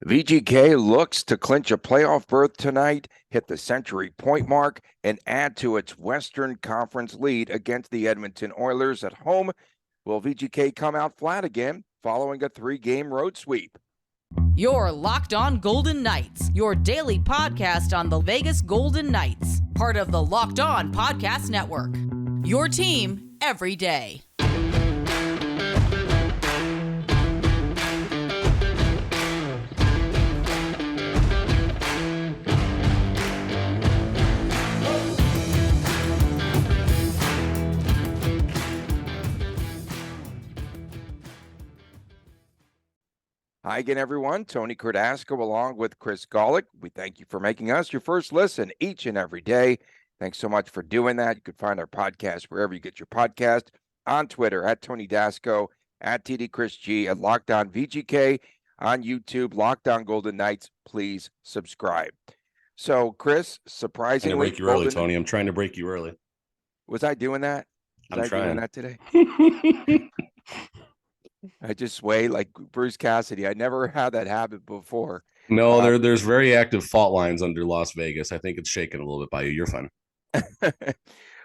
VGK looks to clinch a playoff berth tonight, hit the century point mark, and add to its Western Conference lead against the Edmonton Oilers at home. Will VGK come out flat again following a 3-game road sweep? You're Locked On Golden Knights, your daily podcast on the Vegas Golden Knights, part of the Locked On Podcast Network. Your team every day. Hi again, everyone. Tony Cardasco along with Chris Golick. We thank you for making us your first listen each and every day. Thanks so much for doing that. You can find our podcast wherever you get your podcast, on Twitter at Tony Dasco, at TD Chris G, at Locked On VGK, on YouTube, Locked On Golden Knights. Please subscribe. So, Chris, surprisingly, I'm trying to break you early, Tony. I'm trying to break you early. Was I doing that? I'm trying. Doing that today? I just sway like Bruce Cassidy. I never had that habit before. No, there's very active fault lines under Las Vegas. I think it's shaking a little bit by you. You're fine.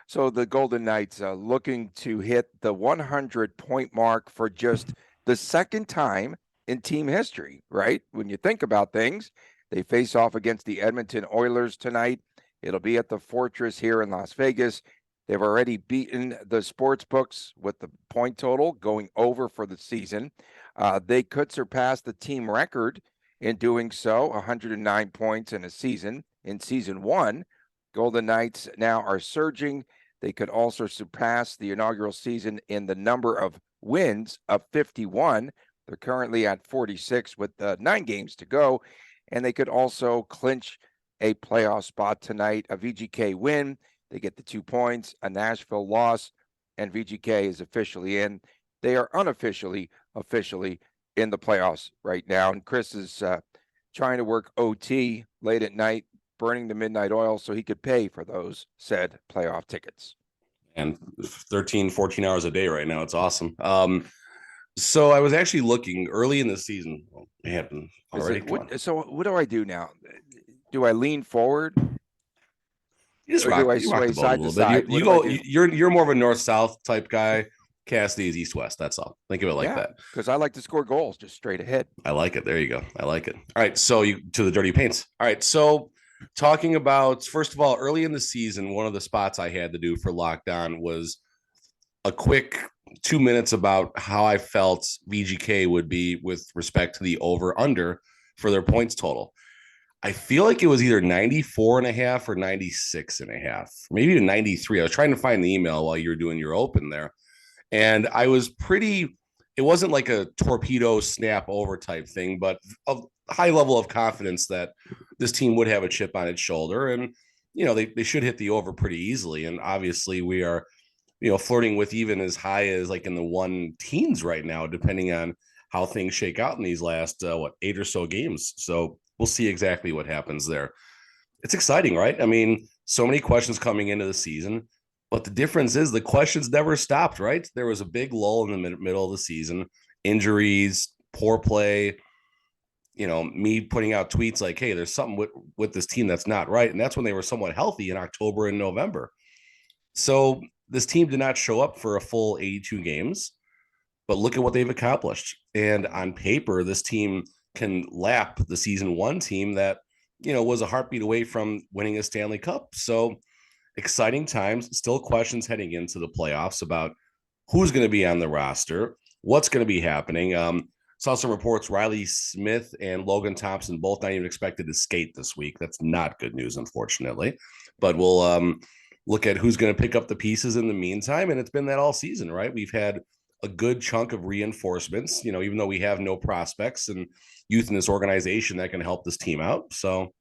So the Golden Knights looking to hit the 100-point mark for just the second time in team history, right? When you think about things, they face off against the Edmonton Oilers tonight. It'll be at the Fortress here in Las Vegas. They've already beaten the sports books with the point total going over for the season. They could surpass the team record in doing so, 109 points in a season. In season one, Golden Knights now are surging. They could also surpass the inaugural season in the number of wins of 51. They're currently at 46 with 9 games to go. And they could also clinch a playoff spot tonight, a VGK win. They get the 2 points, a Nashville loss, and VGK is officially in. They are officially in the playoffs right now. And Chris is trying to work OT late at night, burning the midnight oil so he could pay for those said playoff tickets. And 13, 14 hours a day right now. It's awesome. So I was actually looking early in the season. Well, it happened already. So what do I do now? Do I lean forward? You just rock, you rock the boat a little bit. You go. You're more of a north-south type guy. Cassidy is east-west. That's all. Think of it like that. Because I like to score goals just straight ahead. I like it. There you go. I like it. All right. So you to the dirty paints. All right. So talking about, first of all, early in the season, one of the spots I had to do for Locked On was a quick 2 minutes about how I felt VGK would be with respect to the over-under for their points total. I feel like it was either 94.5 or 96.5, maybe even 93. I was trying to find the email while you were doing your open there. And I was it wasn't like a torpedo snap over type thing, but a high level of confidence that this team would have a chip on its shoulder. And, they should hit the over pretty easily. And obviously we are, flirting with even as high as like in the 1 teens right now, depending on how things shake out in these last, 8 or so games. So we'll see exactly what happens there. It's exciting, right? I mean, so many questions coming into the season, but the difference is the questions never stopped, right? There was a big lull in the middle of the season, injuries, poor play, me putting out tweets like, hey, there's something with this team that's not right. And that's when they were somewhat healthy in October and November. So this team did not show up for a full 82 games, but look at what they've accomplished. And on paper, this team can lap the season 1 team that, was a heartbeat away from winning a Stanley Cup. So exciting times, still questions heading into the playoffs about who's going to be on the roster, what's going to be happening. Saw some reports, Riley Smith and Logan Thompson, both not even expected to skate this week. That's not good news, unfortunately, but we'll look at who's going to pick up the pieces in the meantime. And it's been that all season, right? We've had a good chunk of reinforcements, even though we have no prospects and youth in this organization that can help this team out. So,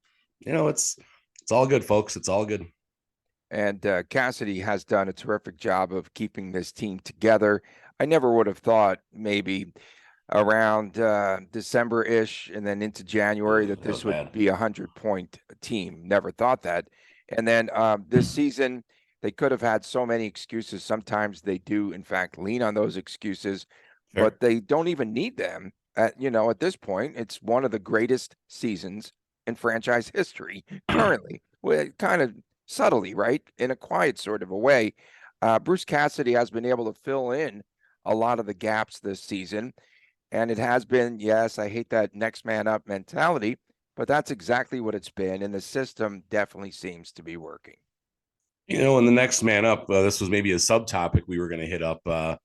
it's all good, folks. It's all good. And Cassidy has done a terrific job of keeping this team together. I never would have thought maybe around December-ish and then into January that this would be a 100-point team. Never thought that. And then this season, they could have had so many excuses. Sometimes they do, in fact, lean on those excuses, but they don't even need them At this point, it's one of the greatest seasons in franchise history currently, with kind of subtly, right, in a quiet sort of a way. Bruce Cassidy has been able to fill in a lot of the gaps this season, and it has been, yes, I hate that next man up mentality, but that's exactly what it's been, and the system definitely seems to be working. In the next man up, this was maybe a subtopic we were going to hit up.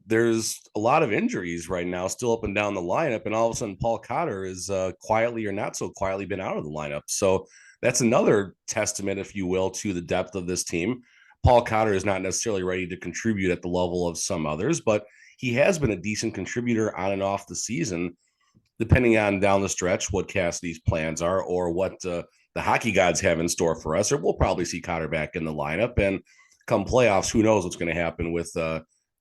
There's a lot of injuries right now still up and down the lineup, and all of a sudden Paul Cotter is quietly or not so quietly been out of the lineup. So that's another testament, if you will, to the depth of this team. Paul Cotter is not necessarily ready to contribute at the level of some others, but he has been a decent contributor on and off the season, depending on down the stretch what Cassidy's plans are or what the hockey gods have in store for us. Or we'll probably see Cotter back in the lineup, and come playoffs, who knows what's going to happen with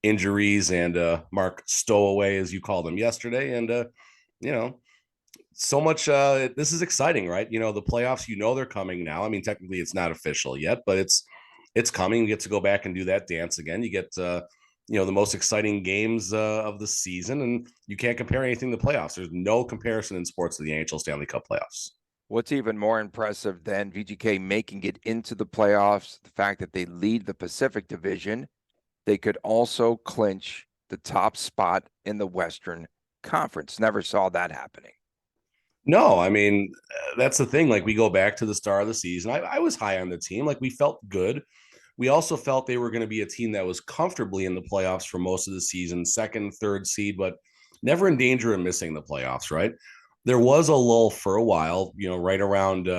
injuries and Mark Stowaway, as you called him yesterday. And so much this is exciting, right? The playoffs, they're coming now. I mean, technically it's not official yet, but it's coming. You get to go back and do that dance again. You get the most exciting games of the season, and you can't compare anything to playoffs. There's no comparison in sports to the NHL Stanley Cup playoffs. What's even more impressive than VGK making it into the playoffs, the fact that they lead the Pacific Division, they could also clinch the top spot in the Western Conference. Never saw that happening. No, I mean, that's the thing. Like, we go back to the start of the season. I was high on the team. Like, we felt good. We also felt they were going to be a team that was comfortably in the playoffs for most of the season, second, third seed, but never in danger of missing the playoffs, right? There was a lull for a while, right around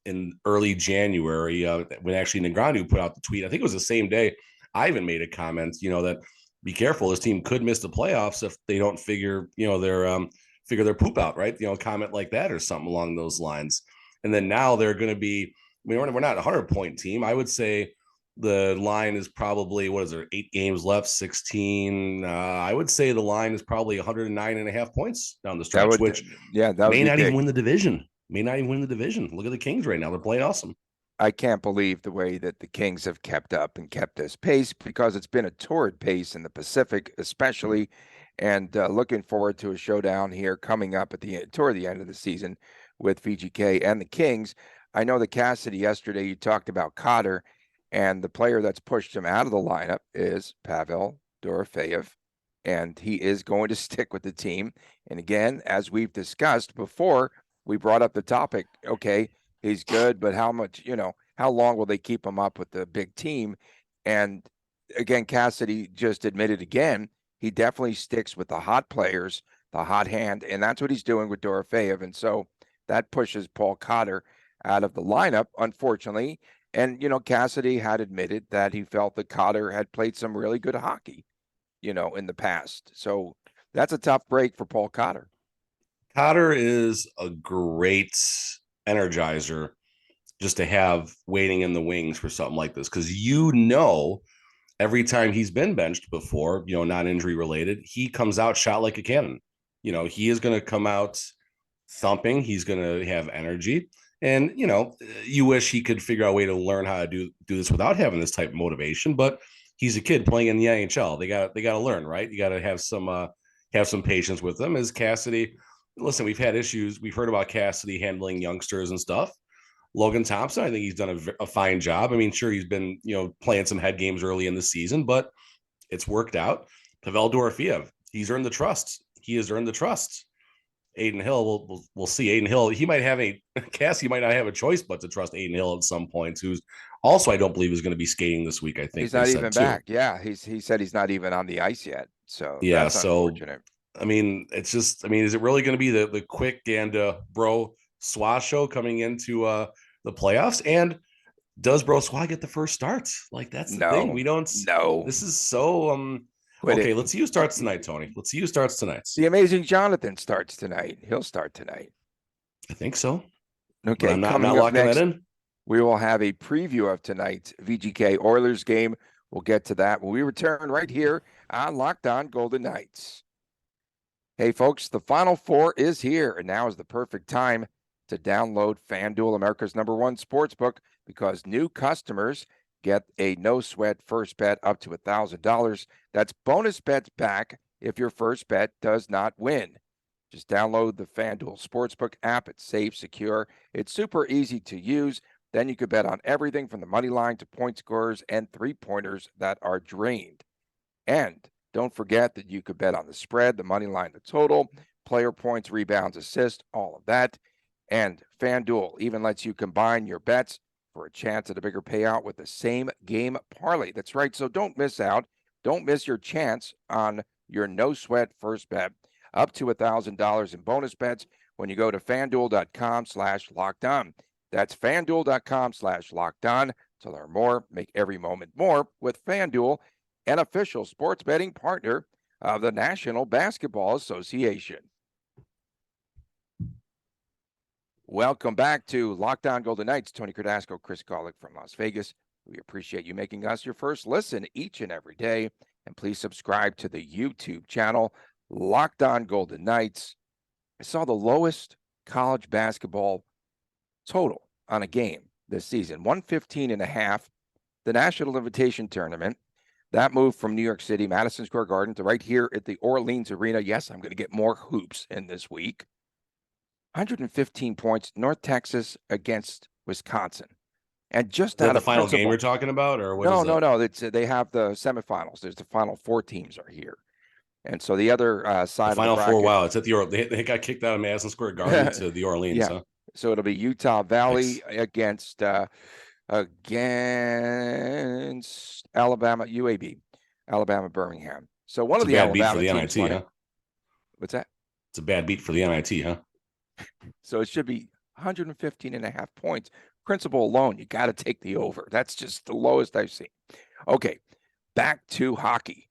in early January when actually Negreanu put out the tweet. I think it was the same day Ivan made a comment, that be careful, this team could miss the playoffs if they don't figure their poop out, right? Comment like that or something along those lines. And then now they're going to be, we're not a 100-point team. I would say the line is probably, 8 games left, 16. I would say the line is probably 109.5 points down the stretch, which may not even win the division. Look at the Kings right now. They're playing awesome. I can't believe the way that the Kings have kept up and kept this pace, because it's been a torrid pace in the Pacific, especially. And looking forward to a showdown here coming up toward the end of the season with VGK and the Kings. I know that Cassidy, yesterday, you talked about Cotter, and the player that's pushed him out of the lineup is Pavel Dorofeyev, and he is going to stick with the team. And again, as we've discussed before, we brought up the topic, okay, he's good, but how much, how long will they keep him up with the big team? And again, Cassidy just admitted again, he definitely sticks with the hot players, the hot hand, and that's what he's doing with Dorofeyev. And so that pushes Paul Cotter out of the lineup, unfortunately. And, Cassidy had admitted that he felt that Cotter had played some really good hockey, in the past. So that's a tough break for Paul Cotter. Cotter is a great energizer just to have waiting in the wings for something like this, because every time he's been benched before, not injury related, he comes out shot like a cannon. He is going to come out thumping. He's going to have energy. And, you wish he could figure out a way to learn how to do this without having this type of motivation. But he's a kid playing in the NHL. They got to learn, right? You got to have some patience with them. As Cassidy, listen, we've had issues. We've heard about Cassidy handling youngsters and stuff. Logan Thompson, I think he's done a fine job. I mean, sure, he's been, playing some head games early in the season, but it's worked out. Pavel Dorofeyev, he's earned the trust. He has earned the trust. Adin Hill, we'll see. Adin Hill, Cassie might not have a choice but to trust Adin Hill at some points, who's also, I don't believe, is going to be skating this week. I think he's not even back. Yeah, he said he's not even on the ice yet. So yeah, that's unfortunate. I mean, it's just, is it really going to be the quick and Bro Swa show coming into the playoffs? And does Bro Swa get the first start? Like, that's the thing. We don't know. This is so okay, let's see who starts tonight, Tony. Let's see who starts tonight. The amazing Jonathan starts tonight. He'll start tonight. I think so. Okay, but I'm not locking that in. We will have a preview of tonight's VGK Oilers game. We'll get to that when we return right here on Locked On Golden Knights. Hey, folks, the Final Four is here, and now is the perfect time to download FanDuel, America's #1 sportsbook, because new customers get a no-sweat first bet up to $1,000. That's bonus bets back if your first bet does not win. Just download the FanDuel Sportsbook app. It's safe, secure. It's super easy to use. Then you could bet on everything from the money line to point scorers and three-pointers that are drained. And don't forget that you could bet on the spread, the money line, the total, player points, rebounds, assists, all of that. And FanDuel even lets you combine your bets for a chance at a bigger payout with the same game parlay. That's right. So don't miss out. Don't miss your chance on your no-sweat first bet. Up to $1,000 in bonus bets when you go to FanDuel.com/LockedOn. That's FanDuel.com/LockedOn. To learn more, make every moment more with FanDuel, an official sports betting partner of the National Basketball Association. Welcome back to Locked On Golden Knights. Tony Cardasco, Chris Golick from Las Vegas. We appreciate you making us your first listen each and every day. And please subscribe to the YouTube channel, Locked On Golden Knights. I saw the lowest college basketball total on a game this season, 115.5. The National Invitation Tournament, that moved from New York City, Madison Square Garden, to right here at the Orleans Arena. Yes, I'm going to get more hoops in this week. 115 points, North Texas against Wisconsin. And just out the of final principle, game you're talking about, or what no, is no, it? no. It's they have the semifinals. There's the final four teams are here, and so the other side The of final the four. bracket, Wow, it's at the they got kicked out of Madison Square Garden to the Orleans, yeah. huh? So it'll be Utah Valley Nice. against Alabama UAB, Alabama Birmingham. So one It's of a the bad beat for Alabama the teams NIT, won it. huh? What's that? It's a bad beat for the NIT, huh? So it should be 115.5 points. Principal alone, you got to take the over. That's just the lowest I've seen. Okay, back to hockey.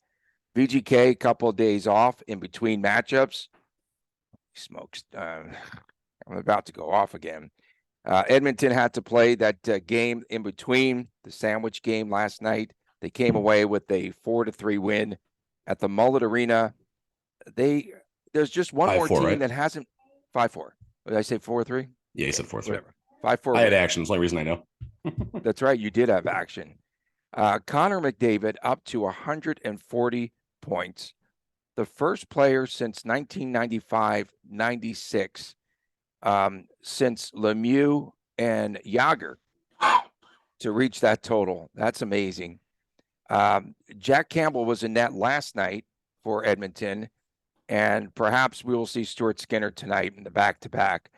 VGK, couple of days off in between matchups. Smokes. I'm about to go off again. Edmonton had to play that game in between the sandwich game last night. They came away with a 4-3 win at the Mullet Arena. There's just one more 5-4, team right? that hasn't 5-4. Did I say 4-3? Yeah, you said 4-3. Whatever. 5-4. I had action. It's the only reason I know. That's right. You did have action. Connor McDavid up to 140 points. The first player since 1995-96, since Lemieux and Yager to reach that total. That's amazing. Jack Campbell was in net last night for Edmonton, and perhaps we will see Stuart Skinner tonight in the back-to-back.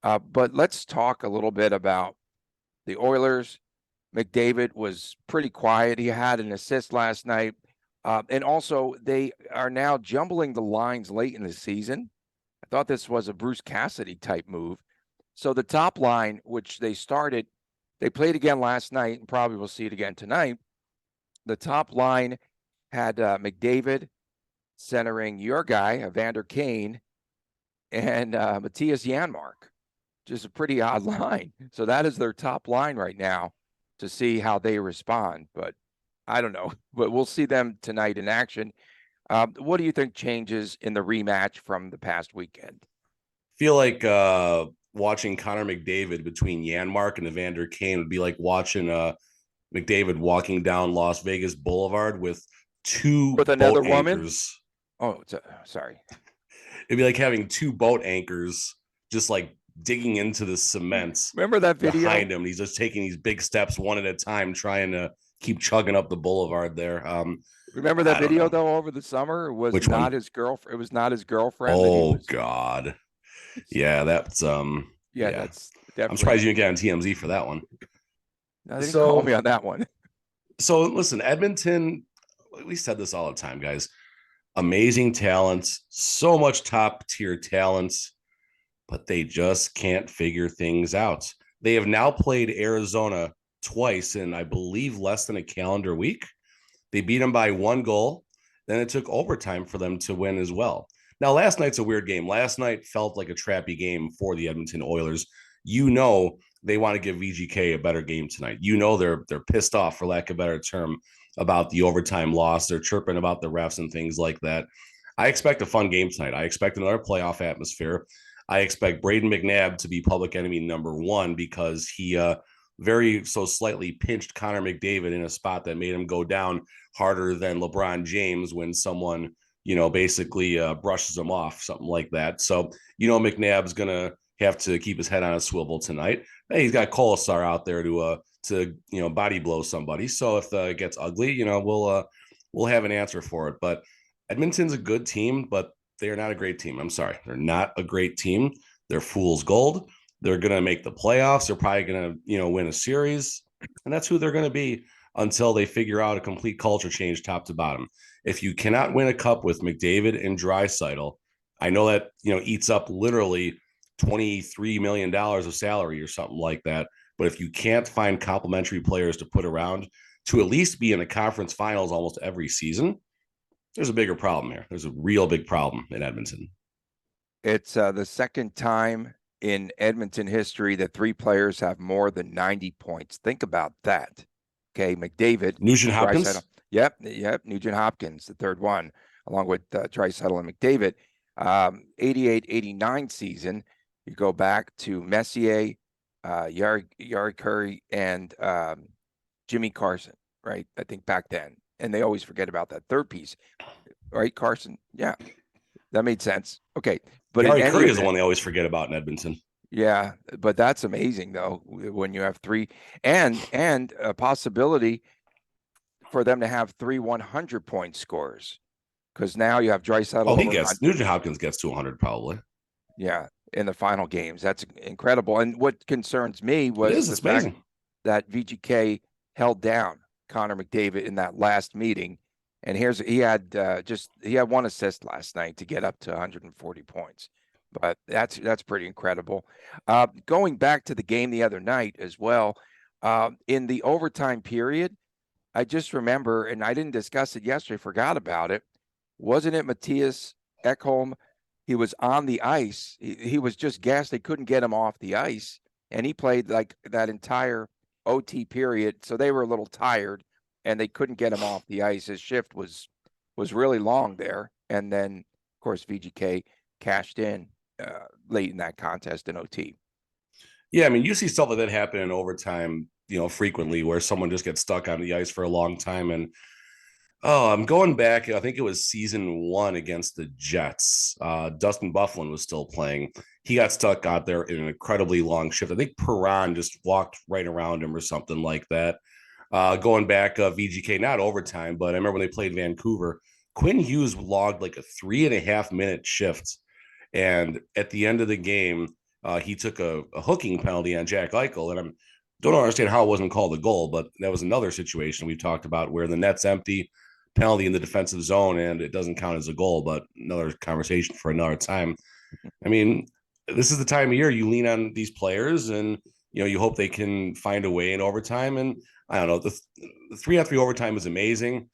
But let's talk a little bit about the Oilers. McDavid was pretty quiet. He had an assist last night. And also, they are now jumbling the lines late in the season. I thought this was a Bruce Cassidy type move. So the top line, which they played again last night and probably will see it again tonight. The top line had McDavid centering your guy, Evander Kane, and Matthias Janmark. Just a pretty odd line. So that is their top line right now to see how they respond. But I don't know. But we'll see them tonight in action. What do you think changes in the rematch from the past weekend? Feel like watching Connor McDavid between Janmark and Evander Kane would be like watching McDavid walking down Las Vegas Boulevard with with another boat woman. Anchors. Oh, sorry. It'd be like having two boat anchors just like digging into the cement. Remember that video behind him? He's just taking these big steps one at a time, trying to keep chugging up the boulevard there. Remember that video though over the summer? It was Which not one? his girlfriend. It was not his girlfriend. Oh God. Yeah, that's yeah, that's definitely. I'm surprised you didn't get on TMZ for that one. No, they didn't call me on that one. So listen, Edmonton, we said this all the time, guys. Amazing talents, so much top tier talents, but they just can't figure things out. They have now played Arizona twice in, I believe, less than a calendar week. They beat them by 1 goal. Then it took overtime for them to win as well. Now, last night's a weird game. Last night felt like a trappy game for the Edmonton Oilers. You know they want to give VGK a better game tonight. You know they're pissed off, for lack of a better term, about the overtime loss. They're chirping about the refs and things like that. I expect a fun game tonight. I expect another playoff atmosphere. I expect Brayden McNabb to be public enemy number 1 because he very slightly pinched Connor McDavid in a spot that made him go down harder than LeBron James when someone, basically brushes him off, something like that. So, McNabb's going to have to keep his head on a swivel tonight. Hey, he's got Colasar out there to body blow somebody. So if it gets ugly, we'll have an answer for it. But Edmonton's a good team, but they are not a great team. I'm sorry. They're not a great team. They're fool's gold. They're going to make the playoffs. They're probably going to, win a series. And that's who they're going to be until they figure out a complete culture change top to bottom. If you cannot win a cup with McDavid and Draisaitl, I know that, eats up literally $23 million of salary or something like that. But if you can't find complementary players to put around to at least be in the conference finals almost every season, there's a bigger problem here. There's a real big problem in Edmonton. It's the second time in Edmonton history that 3 players have more than 90 points. Think about that. Okay, McDavid. Nugent Hopkins? Yep, Nugent Hopkins, the third one, along with Draisaitl and McDavid. 88-89 season, you go back to Messier, Yari Curry, and Jimmy Carson, right? I think back then. And they always forget about that third piece, right? Carson. Yeah, that made sense. Okay. But Yari Curry is the one they always forget about in Edmonton. Yeah, but that's amazing, though, when you have 3 and a possibility for them to have 3 100-point scores, because now you have Draisaitl. Oh, Nugent Hopkins gets to 100 probably. Yeah, in the final games. That's incredible. And what concerns me was the fact that VGK held down Connor McDavid in that last meeting. And he had 1 assist last night to get up to 140 points. But that's pretty incredible. Going back to the game the other night as well, in the overtime period, I just remember, and I didn't discuss it yesterday, forgot about it. Wasn't it Matthias Ekholm? He was on the ice. He was just gassed. They couldn't get him off the ice. And he played like that entire OT period. So they were a little tired and they couldn't get him off the ice. His shift was really long there. And then, of course, VGK cashed in late in that contest in OT. Yeah, I mean, you see stuff like that happen in overtime, frequently, where someone just gets stuck on the ice for a long time. And I'm going back. I think it was season 1 against the Jets. Dustin Byfuglien was still playing. He got stuck out there in an incredibly long shift. I think Perron just walked right around him or something like that. Going back, VGK, not overtime, but I remember when they played Vancouver, Quinn Hughes logged like a 3.5-minute shift. And at the end of the game, he took a hooking penalty on Jack Eichel. And I don't understand how it wasn't called a goal, but that was another situation we've talked about where the net's empty, penalty in the defensive zone, and it doesn't count as a goal, but another conversation for another time. I mean, this is the time of year you lean on these players and, you hope they can find a way in overtime. And I don't know, the 3-on-3 overtime is amazing.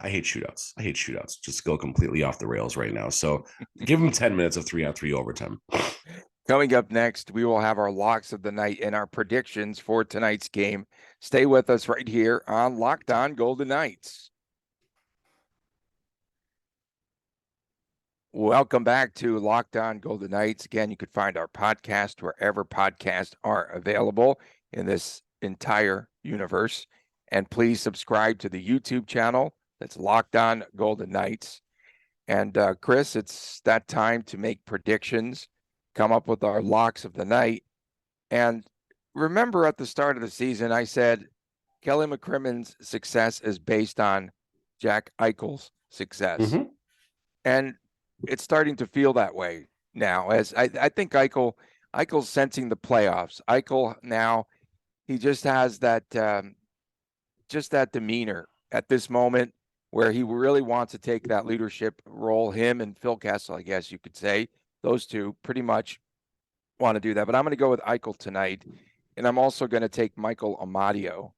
I hate shootouts. Just go completely off the rails right now. So give them 10 minutes of 3-on-3 overtime. Coming up next, we will have our locks of the night and our predictions for tonight's game. Stay with us right here on Locked On Golden Knights. Welcome back to Locked On Golden Knights. Again, you could find our podcast wherever podcasts are available in this entire universe. And please subscribe to the YouTube channel. That's Locked On Golden Knights. And Chris, it's that time to make predictions, come up with our locks of the night. And remember at the start of the season, I said Kelly McCrimmon's success is based on Jack Eichel's success. Mm-hmm. And it's starting to feel that way now, as I think Eichel's sensing the playoffs. Eichel now, he just has that demeanor at this moment where he really wants to take that leadership role. Him and Phil Kessel, I guess you could say, those two pretty much want to do that. But I'm going to go with Eichel tonight, and I'm also going to take Michael Amadio.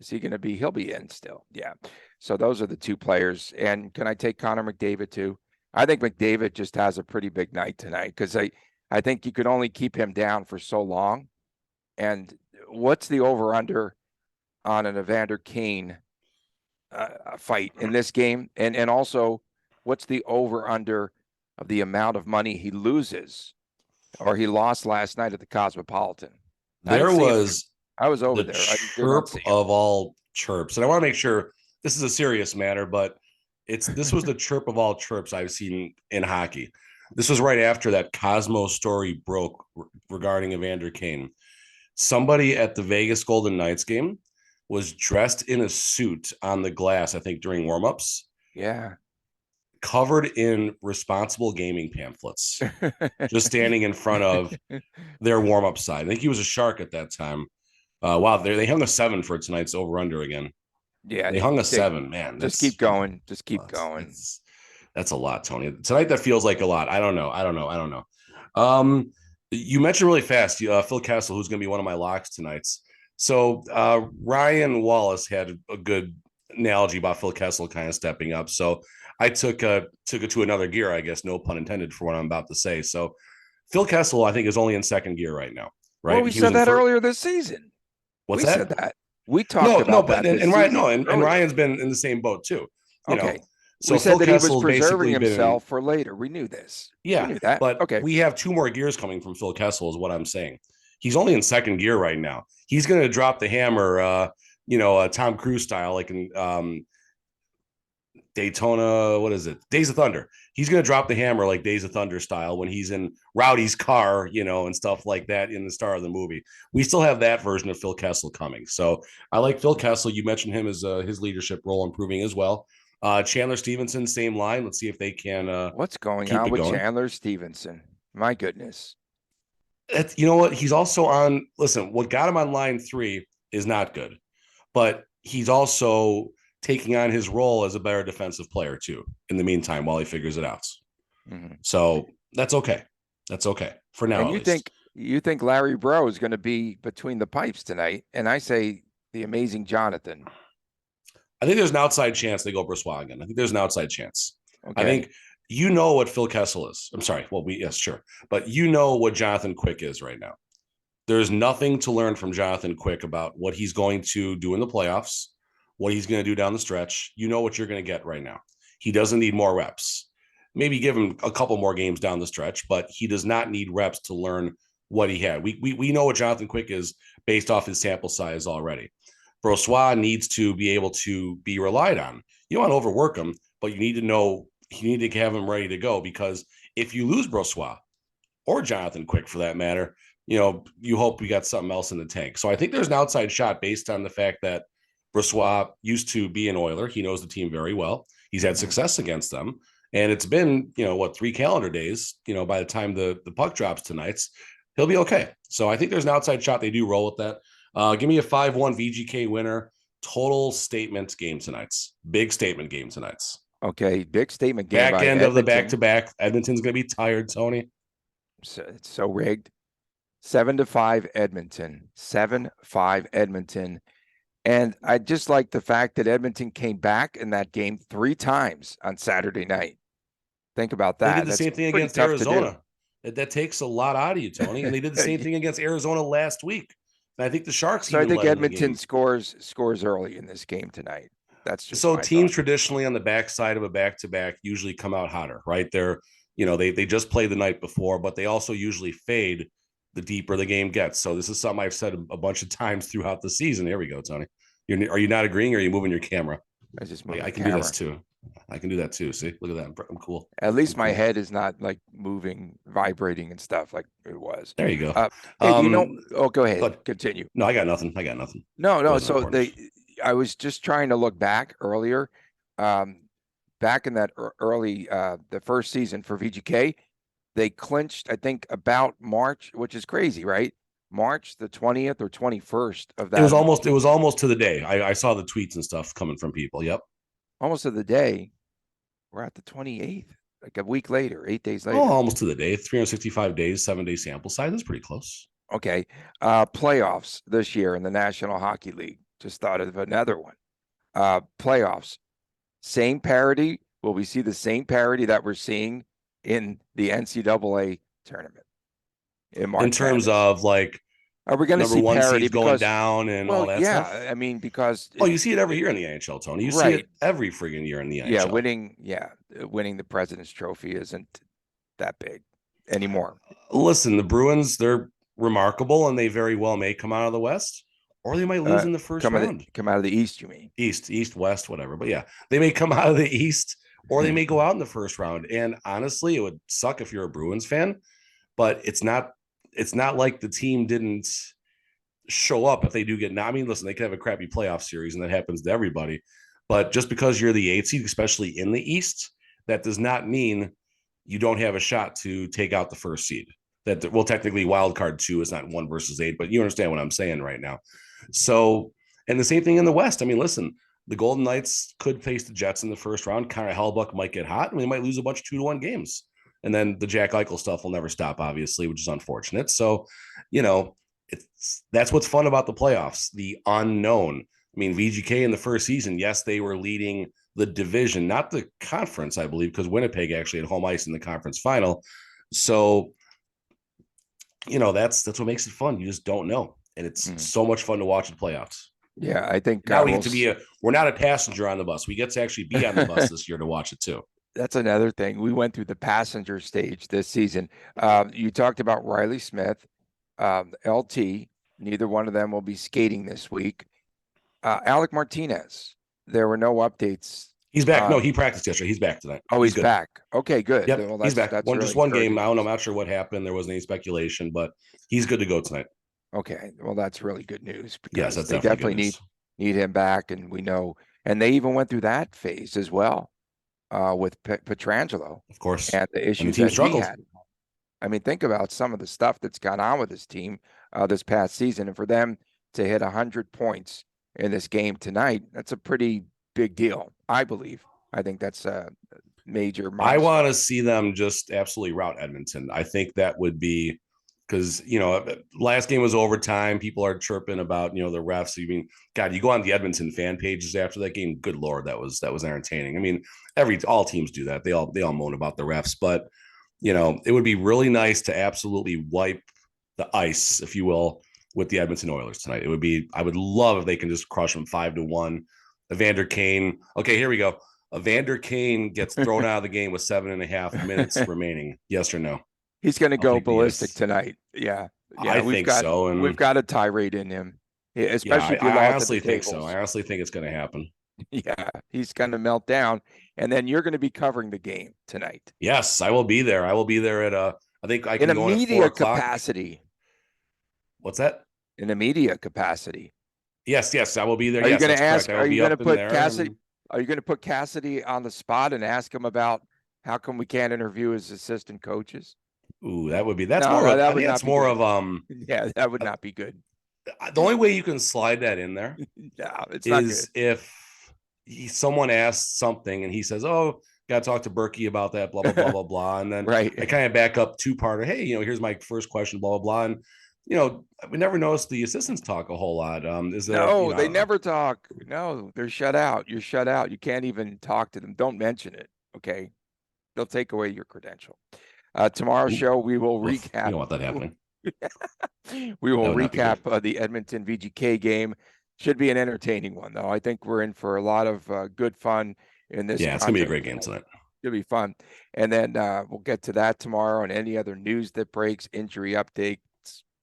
Is he going to be? He'll be in still. Yeah. So those are the 2 players. And can I take Connor McDavid too? I think McDavid just has a pretty big night tonight because I think you could only keep him down for so long. And what's the over-under on an Evander Kane fight in this game? And also, what's the over-under of the amount of money he loses or he lost last night at the Cosmopolitan? I was over there. Chirp of all chirps. And I want to make sure this is a serious matter, but This was the chirp of all chirps I've seen in hockey. This was right after that Cosmo story broke regarding Evander Kane. Somebody at the Vegas Golden Knights game was dressed in a suit on the glass, I think during warmups. Yeah. Covered in responsible gaming pamphlets, just standing in front of their warm-up side. I think he was a Shark at that time. Wow, they hung a 7 for tonight's over-under again. Yeah. They hung a 7, man. Just keep going. Just keep going. That's a lot, Tony. Tonight that feels like a lot. I don't know. You mentioned really fast, Phil Kessel, who's going to be one of my locks tonight. So Ryan Wallace had a good analogy about Phil Kessel kind of stepping up. So I took it to another gear, I guess, no pun intended for what I'm about to say. So Phil Kessel, I think, is only in second gear right now. Right? Well, we said that earlier this season. What's we that? said that. We talked about that. And Ryan's been in the same boat too. You know, so we said that he was preserving himself for later. We knew this. Yeah, we knew that. But okay, we have 2 more gears coming from Phil Kessel, is what I'm saying. He's only in second gear right now. He's going to drop the hammer, Tom Cruise style, like in Daytona. What is it? Days of Thunder. He's going to drop the hammer like Days of Thunder style when he's in Rowdy's car, and stuff like that in the star of the movie. We still have that version of Phil Kessel coming. So I like Phil Kessel. You mentioned him as his leadership role improving as well. Chandler Stevenson, same line. Let's see if they can. What's going on with Chandler Stevenson? My goodness. You know what? He's also on. Listen, what got him on line 3 is not good, but he's also taking on his role as a better defensive player too. In the meantime, while he figures it out. Mm-hmm. So that's okay. That's okay for now. And you think Larry Bro is going to be between the pipes tonight? And I say the amazing Jonathan. I think there's an outside chance they go Brossoit again. I think there's an outside chance. Okay. I think what Phil Kessel is. I'm sorry. Well, yes, sure. But what Jonathan Quick is right now. There's nothing to learn from Jonathan Quick about what he's going to do in the playoffs, what he's going to do down the stretch. You know what you're going to get right now. He doesn't need more reps. Maybe give him a couple more games down the stretch, but he does not need reps to learn what he had. We know what Jonathan Quick is based off his sample size already. Brossoit needs to be able to be relied on. You don't want to overwork him, but you need to have him ready to go, because if you lose Brossoit or Jonathan Quick for that matter, you hope we got something else in the tank. So I think there's an outside shot based on the fact that Brossoit used to be an Oiler. He knows the team very well. He's had success against them. And it's been, 3 calendar days, by the time the puck drops tonight, he'll be okay. So I think there's an outside shot. They do roll with that. Give me a 5-1 VGK winner. Total statement game tonight. Big statement game tonight. Okay, big statement game. Back end of the back-to-back. Edmonton's going to be tired, Tony. So it's so rigged. 7-5 Edmonton. 7-5 Edmonton. And I just like the fact that Edmonton came back in that game 3 times on Saturday night. Think about that. They did the same thing against Arizona. That takes a lot out of you, Tony. And they did the same thing against Arizona last week. And I think the Sharks. So I think Edmonton scores early in this game tonight. That's just so teams traditionally on the backside of a back-to-back usually come out hotter, right? They're, they just played the night before, but they also usually fade the deeper the game gets. So this is something I've said a bunch of times throughout the season. Here we go, Tony. Are you not agreeing, or are you moving your camera? I just moved. I can do this too. I can do that too. See, look at that. I'm cool. At least my head is not like moving, vibrating and stuff like it was. There you go. Hey, go ahead. Continue. No, I got nothing. No. So I was just trying to look back earlier, back in that early, the first season for VGK, they clinched, I think, about March, which is crazy, right? March the 20th or 21st of that. It was almost to the day. I saw the tweets and stuff coming from people. Yep. Almost to the day. We're at the 28th, like a week later, 8 days later. Oh, almost to the day. 365 days, 7-day sample size. That's pretty close. Okay. Playoffs this year in the National Hockey League. Just thought of another one. Playoffs. Same parity. Will we see the same parity that we're seeing in the NCAA tournament? In terms of like, are we going to see parity going down and all that stuff? Yeah, I mean, because you see it every year in the NHL, Tony. You see it every friggin' year in the NHL. Winning the President's Trophy isn't that big anymore. Listen, the Bruins, they're remarkable, and they very well may come out of the West, or they might lose in the first round. Come out of the East, you mean? East, West, whatever. But yeah, they may come out of the East or they may go out in the first round. And honestly, it would suck if you're a Bruins fan, but it's not like the team didn't show up if they do get. I mean, listen, they could have a crappy playoff series, and that happens to everybody. But just because you're the 8th seed, especially in the East, that does not mean you don't have a shot to take out the first seed. That, well, technically wild card 2 is not 1 versus 8, but you understand what I'm saying right now. So, and the same thing in the West. I mean, listen, the Golden Knights could face the Jets in the first round. Connor McDavid might get hot. I mean, they might lose a bunch of 2-1 games. And then the Jack Eichel stuff will never stop, obviously, which is unfortunate. So, that's what's fun about the playoffs, the unknown. I mean, VGK in the first season, yes, they were leading the division, not the conference, I believe, because Winnipeg actually had home ice in the conference final. So, that's what makes it fun. You just don't know. And it's so much fun to watch the playoffs. Yeah, I think now we get to be we're not a passenger on the bus. We get to actually be on the bus this year to watch it too. That's another thing. We went through the passenger stage this season. You talked about Riley Smith, LT. Neither one of them will be skating this week. Alec Martinez, there were no updates. He's back. No, he practiced yesterday. He's back tonight. Oh, he's back. Okay, good. Yep, well, he's back. That's just really one game. I don't know. I'm not sure what happened. There wasn't any speculation, but he's good to go tonight. Okay, well, that's really good news. Yes, that's they definitely need him back, and we know. And they even went through that phase as well with Pietrangelo, of course, and the issues team that struggled. he had. I mean, think about some of the stuff that's gone on with this team this past season, and for them to hit 100 points in this game tonight, that's a pretty big deal, I believe. I think that's a major milestone. I want to see them just absolutely rout Edmonton. I think that would be, because last game was overtime. People are chirping about the refs. I mean, God, you go on the Edmonton fan pages after that game. Good Lord, that was entertaining. I mean, all teams do that. They all moan about the refs, but it would be really nice to absolutely wipe the ice, if you will, with the Edmonton Oilers tonight. I would love if they can just crush them 5-1. Evander Kane. Okay, here we go. Evander Kane gets thrown out of the game with 7.5 minutes remaining. Yes or no? He's going to go ballistic tonight. Yeah. I think so. And we've got a tirade in him, especially if you I honestly think so. I honestly think it's going to happen. Yeah, he's going to melt down, and then you're going to be covering the game tonight. Yes, I will be there. I will be there at I think I can in go a in media at 4:00. capacity. What's that? In a media capacity. Yes, I will be there. Are you going to ask? Are you going to put Cassidy? Are you going to put Cassidy on the spot and ask him about how come we can't interview his assistant coaches? Ooh, that's more of yeah, that would not be good. The only way you can slide that in there it's not good. If someone asks something and he says, "Oh, got to talk to Berkey about that," blah blah blah blah blah, and then right. I kind of back up 2-parter. Hey, here's my first question, blah blah blah, and we never noticed the assistants talk a whole lot. They never talk. No, they're shut out. You're shut out. You can't even talk to them. Don't mention it. Okay, they'll take away your credential. Tomorrow's show, we will recap. You don't want that happening. We will recap the Edmonton VGK game. Should be an entertaining one, though. I think we're in for a lot of good fun in this. Yeah, it's going to be a great game tonight. It'll be fun. And then we'll get to that tomorrow and any other news that breaks, injury updates.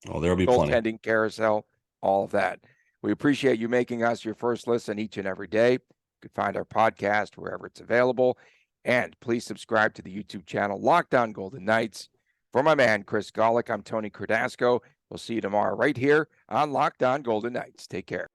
Oh, there'll be plenty. Goaltending carousel, all of that. We appreciate you making us your first listen each and every day. You can find our podcast wherever it's available. And please subscribe to the YouTube channel, Locked On Golden Knights. For my man, Chris Golick, I'm Tony Cardasco. We'll see you tomorrow right here on Locked On Golden Knights. Take care.